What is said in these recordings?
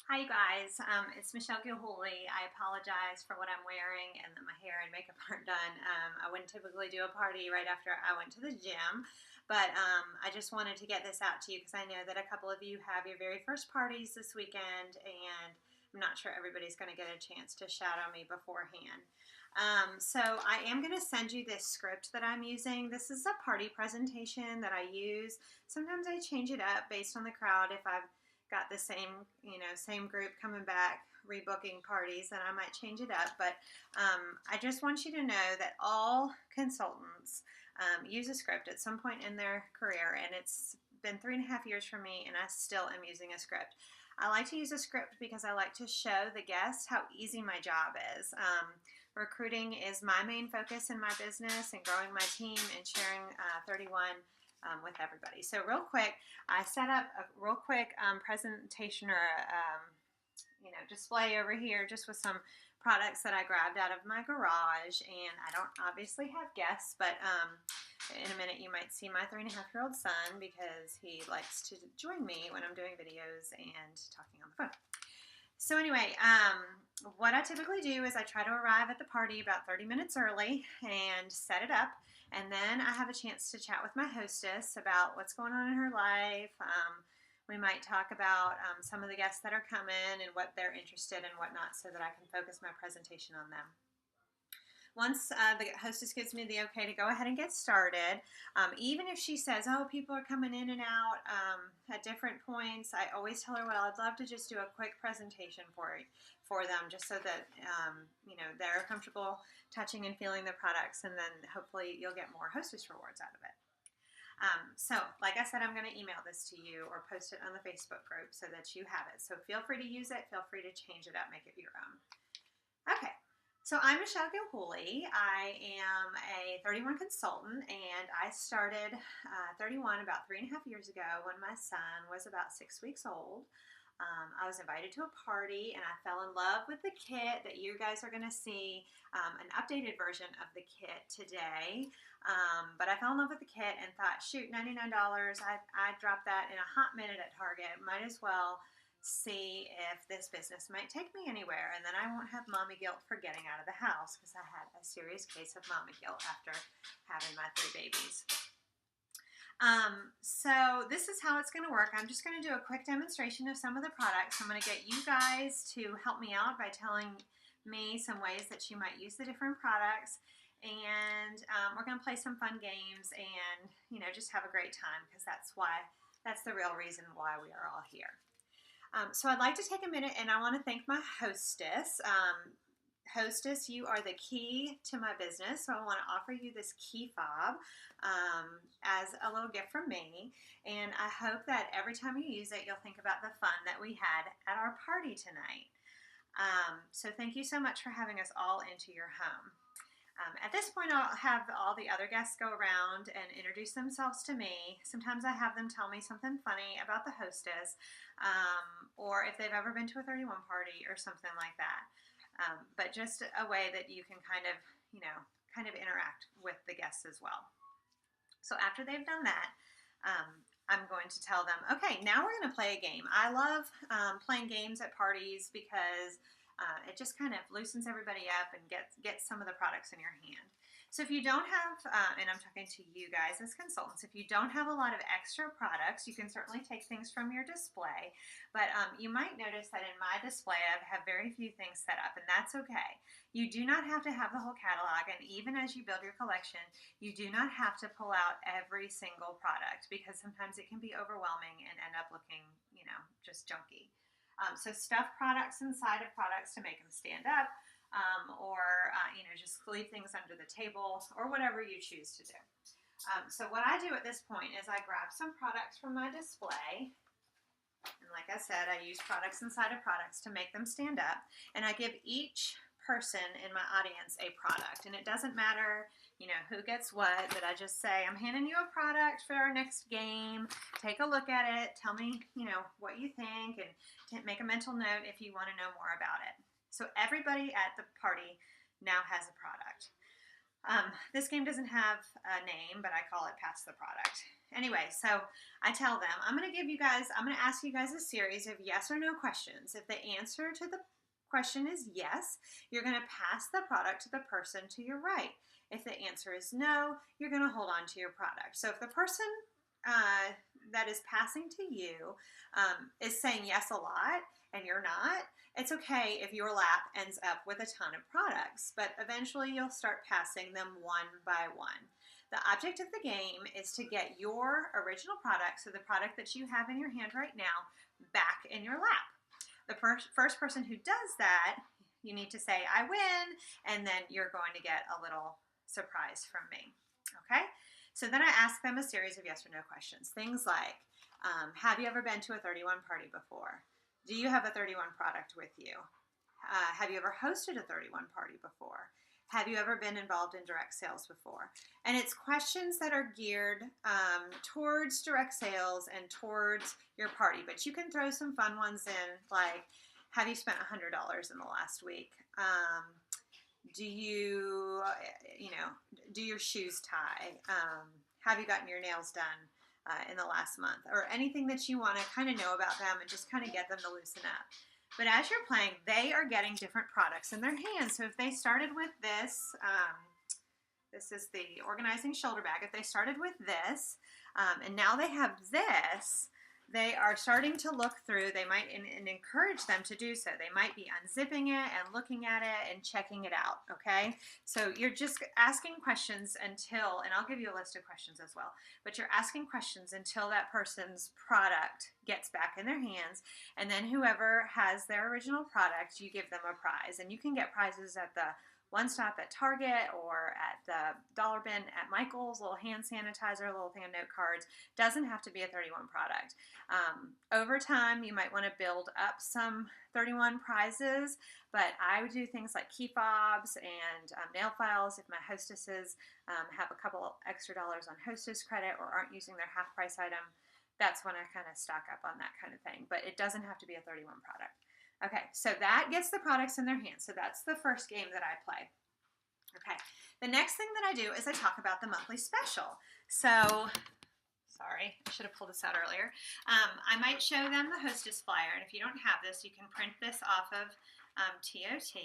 Hi, you guys. It's Michelle Gilhooly. I apologize for what I'm wearing and that my hair and makeup aren't done. I wouldn't typically do a party right after I went to the gym, but I just wanted to get this out to you because I know that a couple of you have your very first parties this weekend, and I'm not sure everybody's going to get a chance to shadow me beforehand. So I am going to send you this script that I'm using. This is a party presentation that I use. Sometimes I change it up based on the crowd. If I've got the same group coming back, rebooking parties, then I might change it up. But I just want you to know that all consultants use a script at some point in their career, and it's been 3.5 years for me, and I still am using a script. I like to use a script because I like to show the guests how easy my job is. Recruiting is my main focus in my business, and growing my team and sharing 31 with everybody. So real quick, I set up a real quick presentation or display over here just with some products that I grabbed out of my garage. And I don't obviously have guests, but in a minute you might see my 3.5-year-old son because he likes to join me when I'm doing videos and talking on the phone. So anyway, what I typically do is I try to arrive at the party about 30 minutes early and set it up. And then I have a chance to chat with my hostess about what's going on in her life. We might talk about some of the guests that are coming and what they're interested in and whatnot so that I can focus my presentation on them. Once the hostess gives me the okay to go ahead and get started, even if she says, oh, people are coming in and out at different points, I always tell her, well, I'd love to just do a quick presentation for them just so that, they're comfortable touching and feeling the products, and then hopefully you'll get more hostess rewards out of it. So, like I said, I'm going to email this to you or post it on the Facebook group so that you have it. So feel free to use it. Feel free to change it up, make it your own. Okay. So I'm Michelle Gilhooly. I am a 31 consultant, and I started 31 about 3.5 years ago when my son was about 6 weeks old. I was invited to a party, and I fell in love with the kit that you guys are going to see, an updated version of the kit today. But I fell in love with the kit and thought, shoot, $99, I'd drop that in a hot minute at Target. Might as well see if this business might take me anywhere, and then I won't have mommy guilt for getting out of the house because I had a serious case of mommy guilt after having my 3 babies. So this is how it's going to work. I'm just going to do a quick demonstration of some of the products. I'm going to get you guys to help me out by telling me some ways that you might use the different products, and we're going to play some fun games and just have a great time because that's the real reason why we are all here. So I'd like to take a minute, and I want to thank my hostess. Hostess, you are the key to my business, so I want to offer you this key fob as a little gift from me, and I hope that every time you use it, you'll think about the fun that we had at our party tonight. So thank you so much for having us all into your home. At this point, I'll have all the other guests go around and introduce themselves to me. Sometimes I have them tell me something funny about the hostess, or if they've ever been to a 31 party or something like that. But just a way that you can kind of interact with the guests as well. So after they've done that, I'm going to tell them, okay, now we're going to play a game. I love playing games at parties because it just kind of loosens everybody up and gets some of the products in your hand. So if you don't have, and I'm talking to you guys as consultants, if you don't have a lot of extra products, you can certainly take things from your display. But you might notice that in my display, I have very few things set up, and that's okay. You do not have to have the whole catalog, and even as you build your collection, you do not have to pull out every single product because sometimes it can be overwhelming and end up looking, just junky. So stuff products inside of products to make them stand up, or just leave things under the table, or whatever you choose to do. So what I do at this point is I grab some products from my display, and like I said, I use products inside of products to make them stand up, and I give each person in my audience a product, and it doesn't matter who gets what, but I just say, I'm handing you a product for our next game. Take a look at it. Tell me, what you think, and make a mental note if you want to know more about it. So everybody at the party now has a product. This game doesn't have a name, but I call it Pass the Product. Anyway, so I tell them, I'm going to ask you guys a series of yes or no questions. If the answer to the question is yes, you're going to pass the product to the person to your right. If the answer is no, you're going to hold on to your product. So if the person that is passing to you is saying yes a lot and you're not, it's okay if your lap ends up with a ton of products, but eventually you'll start passing them one by one. The object of the game is to get your original product, so the product that you have in your hand right now, back in your lap. The first person who does that, you need to say, I win, and then you're going to get a little surprise from me. Okay? So then I ask them a series of yes or no questions. Things like, have you ever been to a 31 party before? Do you have a 31 product with you? Have you ever hosted a 31 party before? Have you ever been involved in direct sales before? And it's questions that are geared towards direct sales and towards your party. But you can throw some fun ones in, like, have you spent $100 in the last week? Do you, do your shoes tie? Have you gotten your nails done in the last month? Or anything that you want to kind of know about them and just kind of get them to loosen up. But as you're playing, they are getting different products in their hands. So if they started with this, this is the organizing shoulder bag. If they started with this, and now they have this, they are starting to look through. They might, and encourage them to do so. They might be unzipping it and looking at it and checking it out, okay? So you're just asking questions until, and I'll give you a list of questions as well, but you're asking questions until that person's product gets back in their hands, and then whoever has their original product, you give them a prize. And you can get prizes at the One Stop at Target or at the dollar bin at Michael's, little hand sanitizer, little fan note cards. Doesn't have to be a 31 product. Over time, you might want to build up some 31 prizes, but I would do things like key fobs and nail files if my hostesses have a couple extra dollars on hostess credit or aren't using their half price item. That's when I kind of stock up on that kind of thing, but it doesn't have to be a 31 product. Okay, so that gets the products in their hands. So that's the first game that I play. Okay, the next thing that I do is I talk about the monthly special. So, sorry, I should have pulled this out earlier. I might show them the hostess flyer, and if you don't have this, you can print this off of TOT,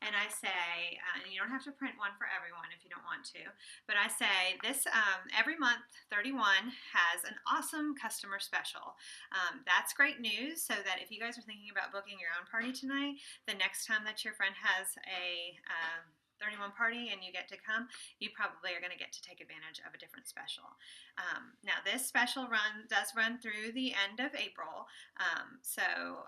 and I say, and you don't have to print one for everyone if you don't want to, but I say this, every month 31 has an awesome customer special. That's great news, so that if you guys are thinking about booking your own party tonight, the next time that your friend has a 31 party and you get to come, you probably are going to get to take advantage of a different special. Now this special does run through the end of April, so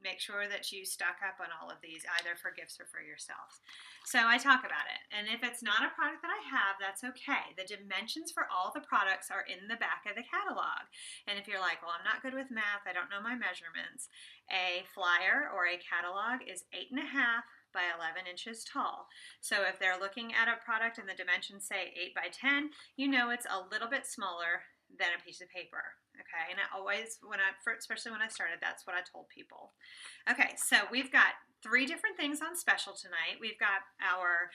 make sure that you stock up on all of these, either for gifts or for yourselves. So I talk about it, and if it's not a product that I have, that's okay. The dimensions for all the products are in the back of the catalog, and if you're like, well, I'm not good with math, I don't know my measurements, a flyer or a catalog is 8.5 by 11 inches tall. So if they're looking at a product and the dimensions say 8 by 10, you know it's a little bit smaller than a piece of paper. Okay, and I always, especially when I started, that's what I told people. Okay, so we've got 3 different things on special tonight. We've got our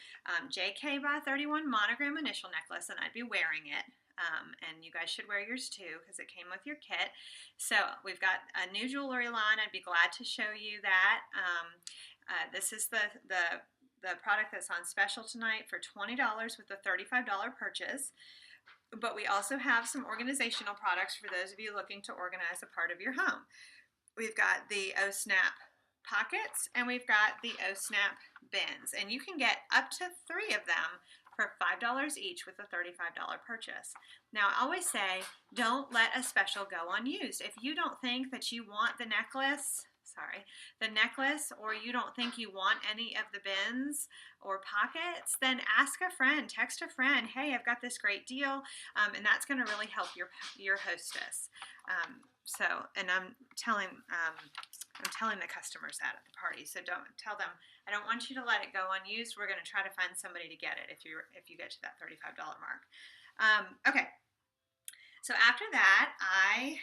JK by 31 monogram initial necklace, and I'd be wearing it. And you guys should wear yours too, because it came with your kit. So we've got a new jewelry line. I'd be glad to show you that. This is the product that's on special tonight for $20 with a $35 purchase. But we also have some organizational products for those of you looking to organize a part of your home. We've got the O-Snap pockets, and we've got the O-Snap bins. And you can get up to 3 of them for $5 each with a $35 purchase. Now, I always say, don't let a special go unused. If you don't think that you want the necklace, or you don't think you want any of the bins or pockets, then ask a friend, text a friend, hey, I've got this great deal, and that's going to really help your hostess. And I'm telling the customers that at the party. So don't tell them, I don't want you to let it go unused. We're going to try to find somebody to get it if you get to that $35 mark. Okay. So after that, I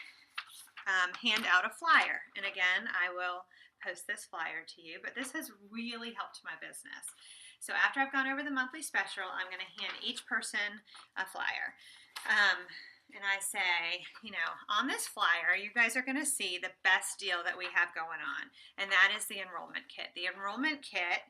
hand out a flyer. And again, I will post this flyer to you, but this has really helped my business. So after I've gone over the monthly special, I'm going to hand each person a flyer. And I say, on this flyer, you guys are going to see the best deal that we have going on, and that is the enrollment kit. The enrollment kit,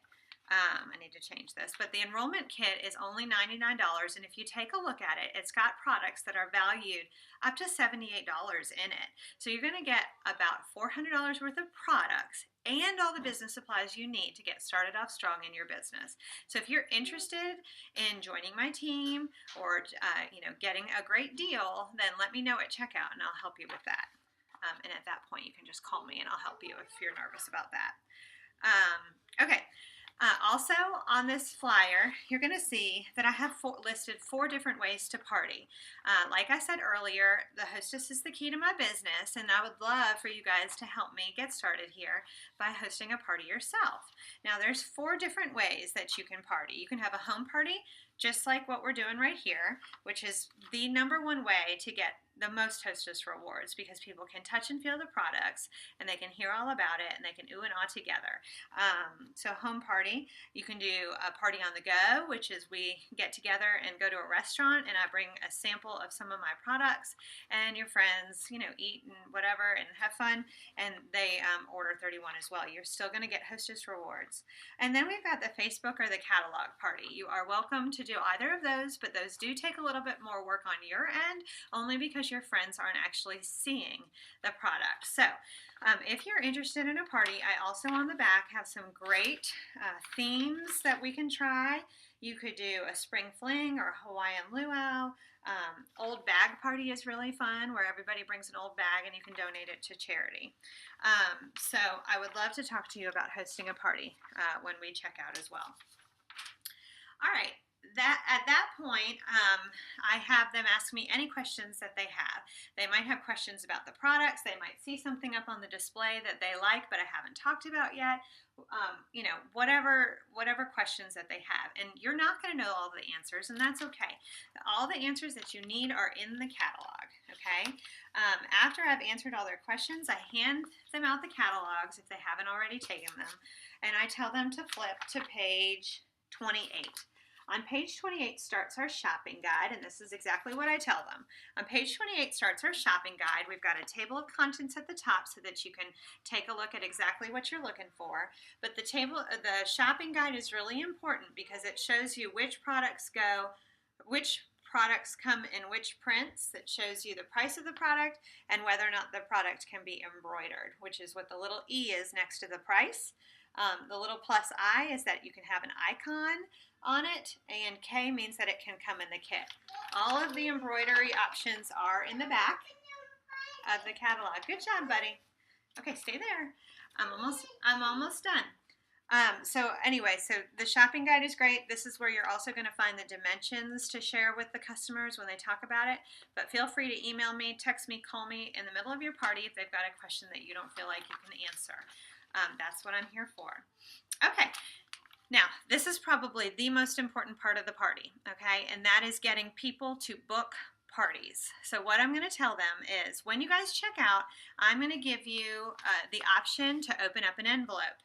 I need to change this, but the enrollment kit is only $99, and if you take a look at it, it's got products that are valued up to $78 in it. So you're going to get about $400 worth of products and all the business supplies you need to get started off strong in your business. So if you're interested in joining my team or getting a great deal, then let me know at checkout and I'll help you with that. And at that point, you can just call me and I'll help you if you're nervous about that. Okay. Also, on this flyer, you're going to see that I have listed 4 different ways to party. Like I said earlier, the hostess is the key to my business, and I would love for you guys to help me get started here by hosting a party yourself. Now, there's 4 different ways that you can party. You can have a home party, just like what we're doing right here, which is the #1 way to get the most hostess rewards, because people can touch and feel the products and they can hear all about it and they can ooh and ah together. So home party, you can do a party on the go, which is we get together and go to a restaurant and I bring a sample of some of my products and your friends, eat and whatever and have fun, and they order 31 as well. You're still going to get hostess rewards. And then we've got the Facebook or the catalog party. You are welcome to do either of those, but those do take a little bit more work on your end, only because your friends aren't actually seeing the product. So if you're interested in a party, I also on the back have some great themes that we can try. You could do a spring fling or Hawaiian luau. Old bag party is really fun, where everybody brings an old bag and you can donate it to charity. So I would love to talk to you about hosting a party when we check out as well. All right. At that point, I have them ask me any questions that they have. They might have questions about the products. They might see something up on the display that they like, but I haven't talked about yet. Whatever questions that they have. And you're not going to know all the answers, and that's okay. All the answers that you need are in the catalog, okay? After I've answered all their questions, I hand them out the catalogs if they haven't already taken them, and I tell them to flip to page 28. On page 28 starts our shopping guide, and this is exactly what I tell them. On page 28 starts our shopping guide. We've got a table of contents at the top so that you can take a look at exactly what you're looking for. But the shopping guide is really important because it shows you which products come in which prints. It shows you the price of the product and whether or not the product can be embroidered, which is what the little E is next to the price. The little plus I is that you can have an icon on it, and K means that it can come in the kit. All of the embroidery options are in the back of the catalog. Good job, buddy. Okay, stay there. I'm almost done. So the shopping guide is great. This is where you're also going to find the dimensions to share with the customers when they talk about it. But feel free to email me, text me, call me in the middle of your party if they've got a question that you don't feel like you can answer. That's what I'm here for. Okay. Now, this is probably the most important part of the party, okay? And that is getting people to book parties. So what I'm going to tell them is when you guys check out, I'm going to give you the option to open up an envelope.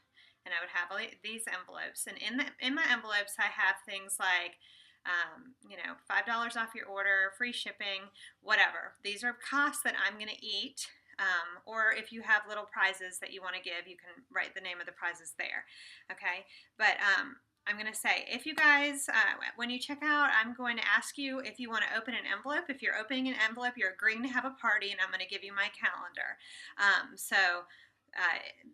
And I would have these envelopes. And in my envelopes, I have things like, $5 off your order, free shipping, whatever. These are costs that I'm going to eat. Or if you have little prizes that you want to give, you can write the name of the prizes there, okay? But I'm going to say, if you guys, when you check out, I'm going to ask you if you want to open an envelope. If you're opening an envelope, you're agreeing to have a party, and I'm going to give you my calendar.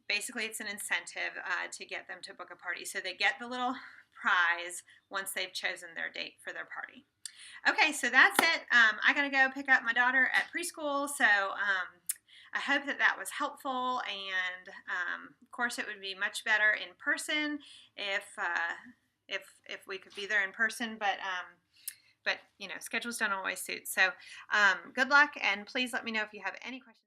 Basically, it's an incentive to get them to book a party. So they get the little prize once they've chosen their date for their party. Okay, so that's it. I got to go pick up my daughter at preschool, so I hope that was helpful, and of course it would be much better in person if we could be there in person, but schedules don't always suit. So good luck, and please let me know if you have any questions.